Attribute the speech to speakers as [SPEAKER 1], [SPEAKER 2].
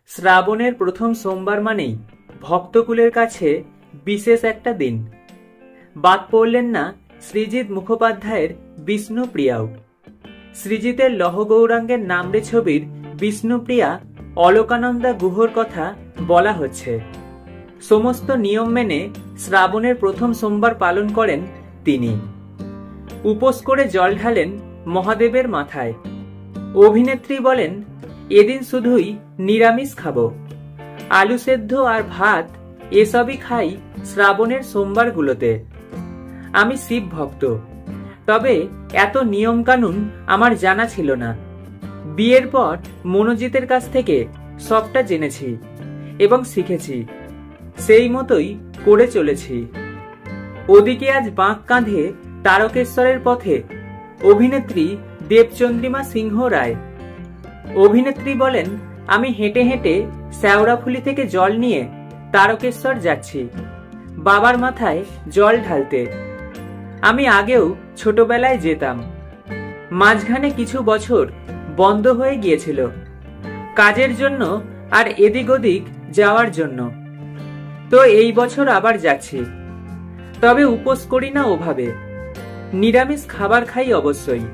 [SPEAKER 1] শ্রাবণের প্রথম সোমবার মানেই ভক্তকুলের কাছে বিশেষ একটা দিন। বাদ পড়লেন না সৃজিত মুখোপাধ্যায়ের বিষ্ণুপ্রিয়াও। সৃজিতের লহগৌরাঙ্গের নামরে ছবির বিষ্ণুপ্রিয়া অলোকানন্দা গুহর কথা বলা হচ্ছে। সমস্ত নিয়ম মেনে শ্রাবণের প্রথম সোমবার পালন করেন তিনি। উপোস করে জল ঢালেন মহাদেবের মাথায়। অভিনেত্রী বলেন, এদিন শুধুই নিরামিষ খাবো, আলু সেদ্ধ আর ভাত এসবই খাই শ্রাবণের সোমবারগুলোতে। আমি শিব ভক্ত, তবে এত নিয়ম কানুন আমার জানা ছিল না। বিয়ের পর মনোজিতের কাছ থেকে সবটা জেনেছি এবং শিখেছি, সেই মতোই করে চলেছি। ওদিকে আজ বাঁক কাঁধে তারকেশ্বরের পথে অভিনেত্রী দেবচন্দ্রিমা সিংহ রায়। অভিনেত্রী বলেন, আমি হেঁটে হেঁটে শ্যাওড়াফুলি থেকে জল নিয়ে তারকেশ্বর যাচ্ছি বাবার মাথায় জল ঢালতে। আমি আগেও ছোটবেলায় যেতাম, মাঝখানে কিছু বছর বন্ধ হয়ে গিয়েছিল কাজের জন্য আর এদিক ওদিক যাওয়ার জন্য। তো এই বছর আবার যাচ্ছি, তবে উপোস করি না ওভাবে, নিরামিষ খাবার খাই অবশ্যই।